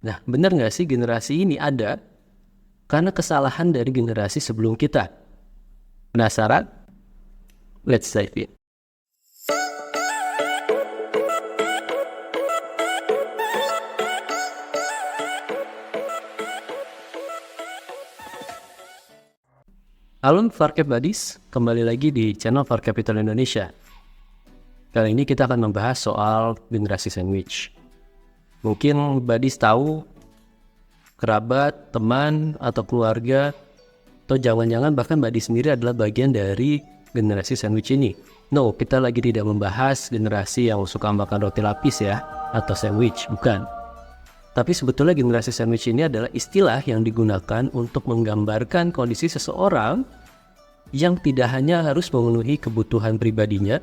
Nah, benar nggak sih generasi ini ada karena kesalahan dari generasi sebelum kita? Penasaran? Let's dive in. Halo Farcap Buddies, kembali lagi di channel Farcap Capital Indonesia. Kali ini kita akan membahas soal generasi sandwich. Mungkin Buddies tahu kerabat, teman, atau keluarga, atau jangan-jangan bahkan Buddies sendiri adalah bagian dari generasi sandwich ini. No, kita lagi tidak membahas generasi yang suka makan roti lapis ya, atau sandwich, bukan. Tapi sebetulnya generasi sandwich ini adalah istilah yang digunakan untuk menggambarkan kondisi seseorang yang tidak hanya harus memenuhi kebutuhan pribadinya,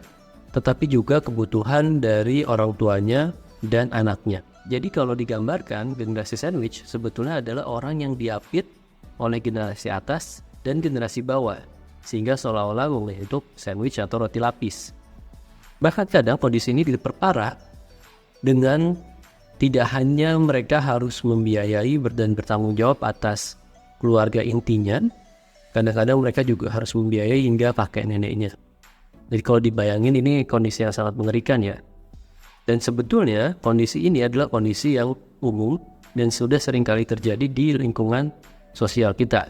tetapi juga kebutuhan dari orang tuanya dan anaknya. Jadi kalau digambarkan, generasi sandwich sebetulnya adalah orang yang diapit oleh generasi atas dan generasi bawah, sehingga seolah-olah membentuk sandwich atau roti lapis. Bahkan kadang kondisi ini diperparah dengan tidak hanya mereka harus membiayai dan bertanggung jawab atas keluarga intinya, kadang-kadang mereka juga harus membiayai hingga kakek neneknya. Jadi kalau dibayangin ini kondisi yang sangat mengerikan ya. Dan sebetulnya kondisi ini adalah kondisi yang umum dan sudah seringkali terjadi di lingkungan sosial kita.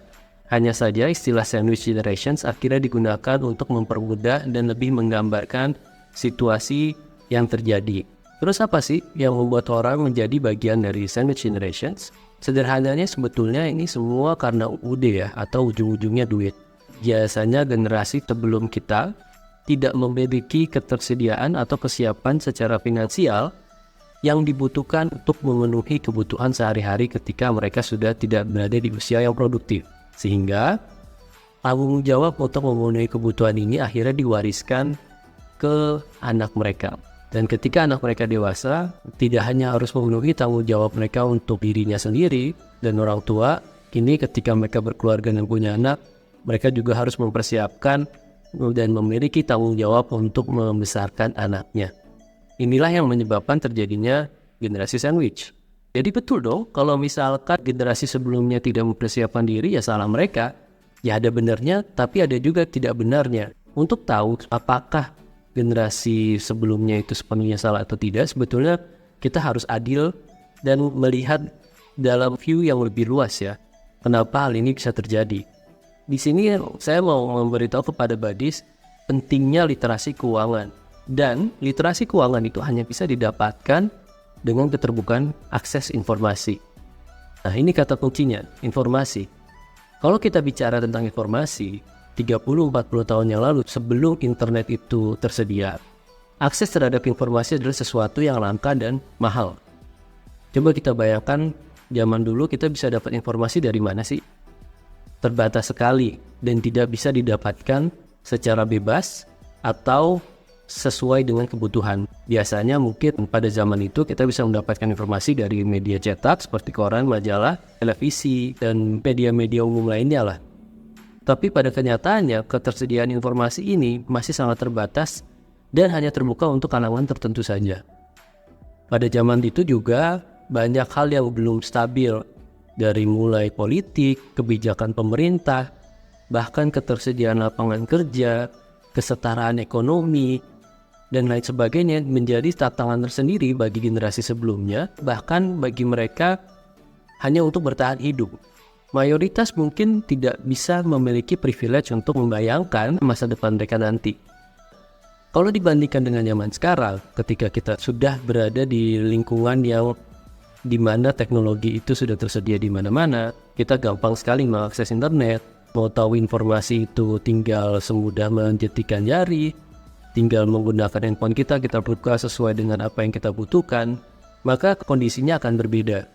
Hanya saja istilah sandwich generations akhirnya digunakan untuk mempermudah dan lebih menggambarkan situasi yang terjadi. Terus apa sih yang membuat orang menjadi bagian dari sandwich generations? Sederhananya sebetulnya ini semua karena UUD ya, atau ujung-ujungnya duit. Biasanya generasi sebelum kita tidak memiliki ketersediaan atau kesiapan secara finansial yang dibutuhkan untuk memenuhi kebutuhan sehari-hari ketika mereka sudah tidak berada di usia yang produktif. Sehingga tanggung jawab untuk memenuhi kebutuhan ini akhirnya diwariskan ke anak mereka. Dan ketika anak mereka dewasa, tidak hanya harus memenuhi tanggung jawab mereka untuk dirinya sendiri dan orang tua, kini ketika mereka berkeluarga dan punya anak, mereka juga harus mempersiapkan dan memiliki tanggung jawab untuk membesarkan anaknya. Inilah yang menyebabkan terjadinya generasi sandwich. Jadi betul dong, kalau misalkan generasi sebelumnya tidak mempersiapkan diri, ya salah mereka. Ya ada benarnya, tapi ada juga tidak benarnya. Untuk tahu apakah generasi sebelumnya itu sepenuhnya salah atau tidak, sebetulnya kita harus adil dan melihat dalam view yang lebih luas ya. Kenapa hal ini bisa terjadi? Di sini saya mau memberitahu kepada Buddies pentingnya literasi keuangan. Dan literasi keuangan itu hanya bisa didapatkan dengan keterbukaan akses informasi. Nah ini kata kuncinya, informasi. Kalau kita bicara tentang informasi, 30-40 tahun yang lalu sebelum internet itu tersedia, akses terhadap informasi adalah sesuatu yang langka dan mahal. Coba kita bayangkan zaman dulu kita bisa dapat informasi dari mana sih? Terbatas sekali dan tidak bisa didapatkan secara bebas atau sesuai dengan kebutuhan. Biasanya mungkin pada zaman itu kita bisa mendapatkan informasi dari media cetak seperti koran, majalah, televisi, dan media-media umum lainnya lah. Tapi pada kenyataannya ketersediaan informasi ini masih sangat terbatas dan hanya terbuka untuk kalangan tertentu saja. Pada zaman itu juga banyak hal yang belum stabil, dari mulai politik, kebijakan pemerintah, bahkan ketersediaan lapangan kerja, kesetaraan ekonomi, dan lain sebagainya menjadi tantangan tersendiri bagi generasi sebelumnya, bahkan bagi mereka hanya untuk bertahan hidup. Mayoritas mungkin tidak bisa memiliki privilege untuk membayangkan masa depan mereka nanti. Kalau dibandingkan dengan zaman sekarang, ketika kita sudah berada di lingkungan yang di mana teknologi itu sudah tersedia di mana-mana, kita gampang sekali mengakses internet. Mau tahu informasi itu tinggal semudah menjentikan jari, tinggal menggunakan handphone kita buka sesuai dengan apa yang kita butuhkan, maka kondisinya akan berbeda.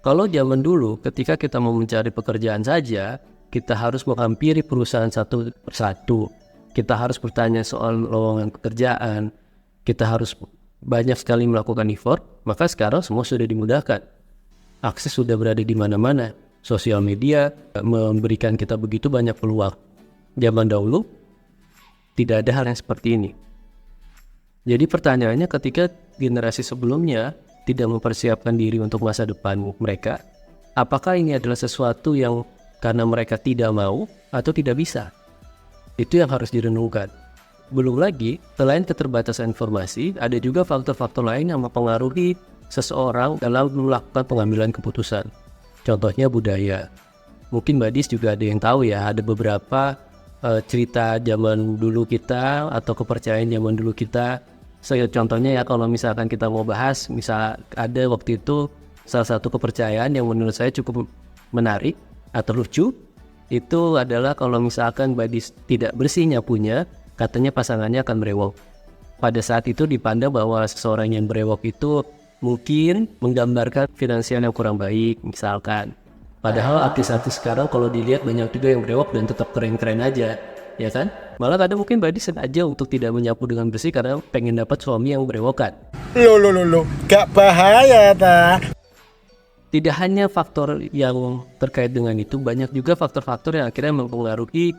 Kalau zaman dulu ketika kita mau mencari pekerjaan saja, kita harus menghampiri perusahaan satu persatu. Kita harus bertanya soal lowongan pekerjaan, kita harus banyak sekali melakukan effort, maka sekarang semua sudah dimudahkan. Akses sudah berada di mana-mana. Sosial media memberikan kita begitu banyak peluang. Zaman dahulu tidak ada hal yang seperti ini. Jadi pertanyaannya, ketika generasi sebelumnya tidak mempersiapkan diri untuk masa depan mereka? Apakah ini adalah sesuatu yang karena mereka tidak mau atau tidak bisa? Itu yang harus direnungkan. Belum lagi, selain keterbatasan informasi, ada juga faktor-faktor lain yang mempengaruhi seseorang dalam melakukan pengambilan keputusan. Contohnya budaya. Mungkin Badis juga ada yang tahu ya, ada beberapa cerita zaman dulu kita atau kepercayaan zaman dulu kita. Contohnya ya, kalau misalkan kita mau bahas, misal ada waktu itu salah satu kepercayaan yang menurut saya cukup menarik atau lucu, itu adalah kalau misalkan Badis tidak bersih nyapunya, katanya pasangannya akan berewok. Pada saat itu dipandang bahwa seseorang yang berewok itu mungkin menggambarkan finansial yang kurang baik misalkan. Padahal artis-artis sekarang kalau dilihat banyak juga yang berewok dan tetap keren-keren aja, ya kan? Malah kadang mungkin Badis sengaja untuk tidak menyapu dengan bersih karena pengen dapat suami yang berewokan. Loh, gak bahaya ta? Tidak hanya faktor yang terkait dengan itu, banyak juga faktor-faktor yang akhirnya mempengaruhi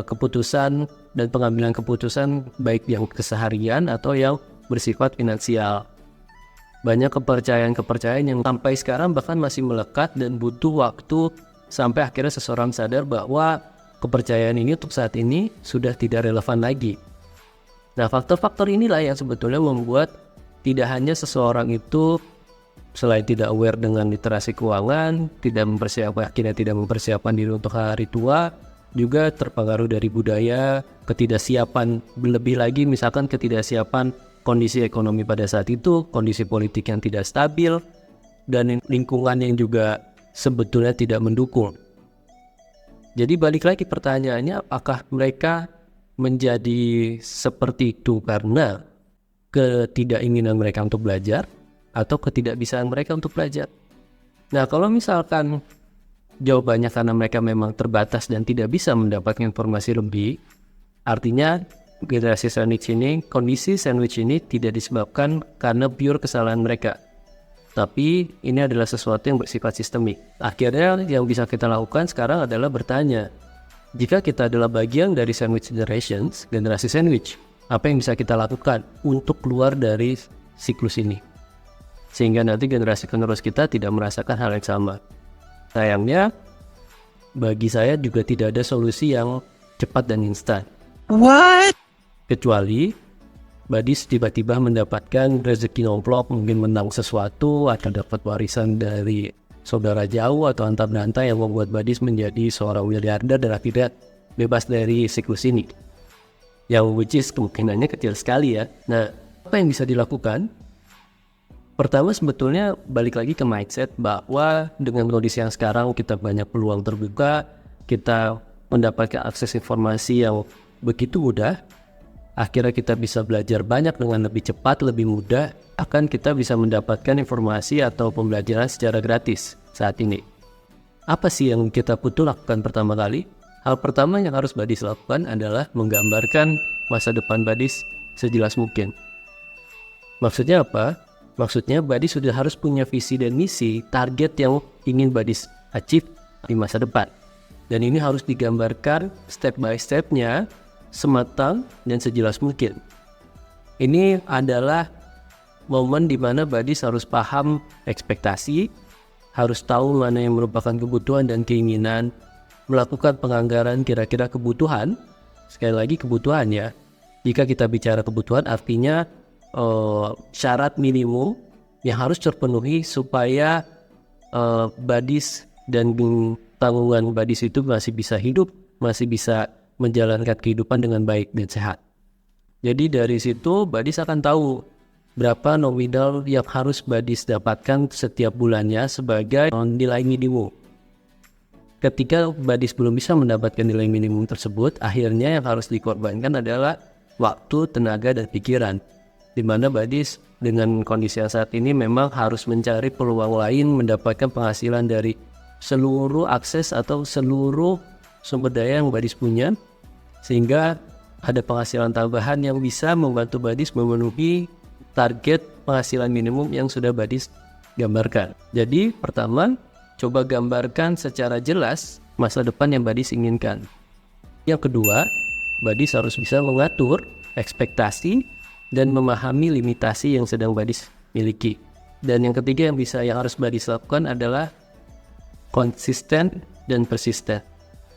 keputusan dan pengambilan keputusan baik yang keseharian atau yang bersifat finansial. Banyak kepercayaan-kepercayaan yang sampai sekarang bahkan masih melekat dan butuh waktu sampai akhirnya seseorang sadar bahwa kepercayaan ini untuk saat ini sudah tidak relevan lagi. Nah, faktor-faktor inilah yang sebetulnya membuat tidak hanya seseorang itu selain tidak aware dengan literasi keuangan, akhirnya tidak mempersiapkan diri untuk hari tua, juga terpengaruh dari budaya, ketidaksiapan, lebih lagi misalkan ketidaksiapan kondisi ekonomi pada saat itu, kondisi politik yang tidak stabil, dan lingkungan yang juga sebetulnya tidak mendukung. Jadi balik lagi pertanyaannya, apakah mereka menjadi seperti itu karena ketidakinginan mereka untuk belajar atau ketidakbisaan mereka untuk belajar? Nah, kalau misalkan jawabannya karena mereka memang terbatas dan tidak bisa mendapatkan informasi lebih, artinya generasi sandwich ini, kondisi sandwich ini tidak disebabkan karena pure kesalahan mereka, tapi ini adalah sesuatu yang bersifat sistemik. Akhirnya yang bisa kita lakukan sekarang adalah bertanya, jika kita adalah bagian dari sandwich generations, generasi sandwich, apa yang bisa kita lakukan untuk keluar dari siklus ini sehingga nanti generasi penerus kita tidak merasakan hal yang sama? Sayangnya, bagi saya juga tidak ada solusi yang cepat dan instan. What? Kecuali Badis tiba-tiba mendapatkan rezeki nomplok, mungkin menang sesuatu atau dapat warisan dari saudara jauh atau antar berantai yang membuat Badis menjadi seorang miliarder dan akhirnya bebas dari siklus ini. Yang which is kemungkinannya kecil sekali ya. Nah, apa yang bisa dilakukan? Pertama sebetulnya balik lagi ke mindset bahwa dengan kondisi yang sekarang kita banyak peluang terbuka, kita mendapatkan akses informasi yang begitu mudah, akhirnya kita bisa belajar banyak dengan lebih cepat, lebih mudah, akan kita bisa mendapatkan informasi atau pembelajaran secara gratis saat ini. Apa sih yang kita butuh lakukan pertama kali? Hal pertama yang harus Badis lakukan adalah menggambarkan masa depan Badis sejelas mungkin. Maksudnya apa? Maksudnya Badis sudah harus punya visi dan misi, target yang ingin Badis achieve di masa depan. Dan ini harus digambarkan step by stepnya, sematang dan sejelas mungkin. Ini adalah momen di mana Badis harus paham ekspektasi, harus tahu mana yang merupakan kebutuhan dan keinginan, melakukan penganggaran kira-kira kebutuhan. Sekali lagi kebutuhan ya. Jika kita bicara kebutuhan artinya syarat minimum yang harus terpenuhi supaya Badis dan tanggungan Badis itu masih bisa hidup, masih bisa menjalankan kehidupan dengan baik dan sehat. Jadi dari situ Badis akan tahu berapa nominal yang harus Badis dapatkan setiap bulannya sebagai nilai minimum. Ketika Badis belum bisa mendapatkan nilai minimum tersebut, akhirnya yang harus dikorbankan adalah waktu, tenaga, dan pikiran. Di mana Badis dengan kondisi yang saat ini memang harus mencari peluang lain mendapatkan penghasilan dari seluruh akses atau seluruh sumber daya yang Badis punya, sehingga ada penghasilan tambahan yang bisa membantu Badis memenuhi target penghasilan minimum yang sudah Badis gambarkan. Jadi pertama, coba gambarkan secara jelas masa depan yang Badis inginkan. Yang kedua, Badis harus bisa mengatur ekspektasi dan memahami limitasi yang sedang Badis miliki. Dan yang ketiga yang harus Buddies lakukan adalah konsisten dan persisten.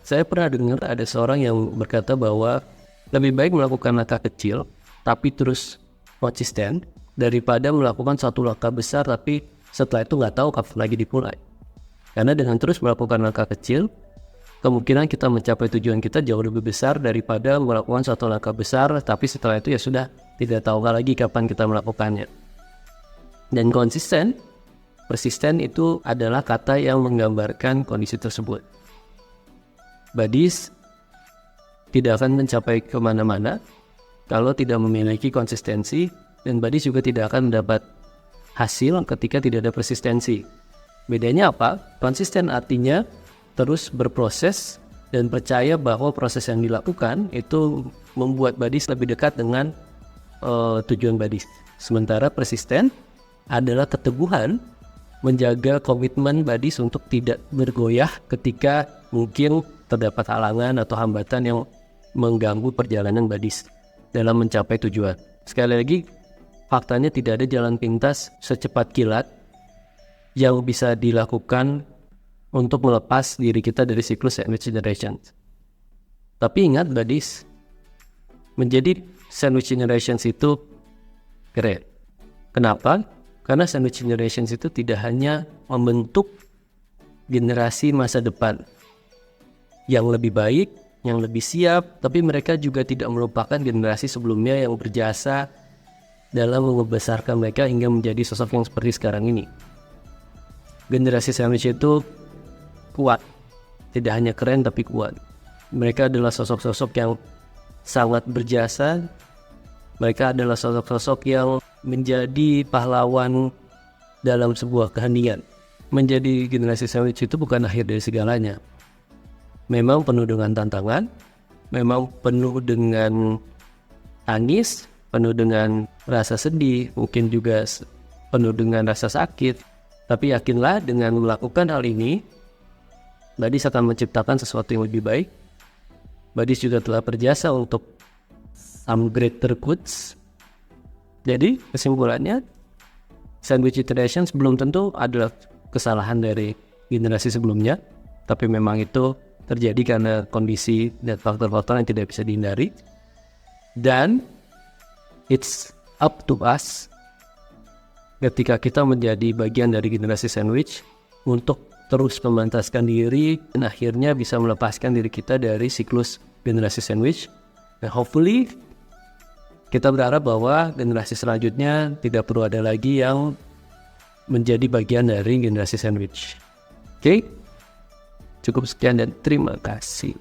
Saya pernah dengar ada seorang yang berkata bahwa lebih baik melakukan langkah kecil tapi terus konsisten daripada melakukan satu langkah besar tapi setelah itu nggak tahu kapan lagi dimulai. Karena dengan terus melakukan langkah kecil, kemungkinan kita mencapai tujuan kita jauh lebih besar daripada melakukan satu langkah besar tapi setelah itu ya sudah tidak tahu lagi kapan kita melakukannya. Dan persisten itu adalah kata yang menggambarkan kondisi tersebut. Buddies tidak akan mencapai kemana-mana kalau tidak memiliki konsistensi, dan Buddies juga tidak akan mendapat hasil ketika tidak ada persistensi. Bedanya apa? Konsisten artinya terus berproses dan percaya bahwa proses yang dilakukan itu membuat Buddies lebih dekat dengan tujuan Buddies. Sementara persisten adalah keteguhan menjaga komitmen Buddies untuk tidak bergoyah ketika mungkin terdapat halangan atau hambatan yang mengganggu perjalanan Buddies dalam mencapai tujuan. Sekali lagi, faktanya tidak ada jalan pintas secepat kilat yang bisa dilakukan untuk melepas diri kita dari siklus sandwich generation. Tapi ingat Buddies, menjadi sandwich generations itu keren. Kenapa? Karena sandwich generations itu tidak hanya membentuk generasi masa depan yang lebih baik, yang lebih siap, tapi mereka juga tidak melupakan generasi sebelumnya yang berjasa dalam membesarkan mereka hingga menjadi sosok yang seperti sekarang ini. Generasi sandwich itu kuat, tidak hanya keren tapi kuat. Mereka adalah sosok-sosok yang sangat berjasa. Mereka adalah sosok-sosok yang menjadi pahlawan dalam sebuah keheningan. Menjadi generasi sandwich itu bukan akhir dari segalanya. Memang penuh dengan tantangan, memang penuh dengan tangis, penuh dengan rasa sedih, mungkin juga penuh dengan rasa sakit. Tapi yakinlah dengan melakukan hal ini, Buddies akan menciptakan sesuatu yang lebih baik. Buddies juga telah berjasa untuk some greater goods. Jadi kesimpulannya, sandwich generations belum tentu adalah kesalahan dari generasi sebelumnya, tapi memang itu terjadi karena kondisi dan faktor-faktor yang tidak bisa dihindari. Dan it's up to us ketika kita menjadi bagian dari generasi sandwich untuk terus memantaskan diri dan akhirnya bisa melepaskan diri kita dari siklus generasi sandwich. Dan hopefully kita berharap bahwa generasi selanjutnya tidak perlu ada lagi yang menjadi bagian dari generasi sandwich. Oke? Cukup sekian dan terima kasih.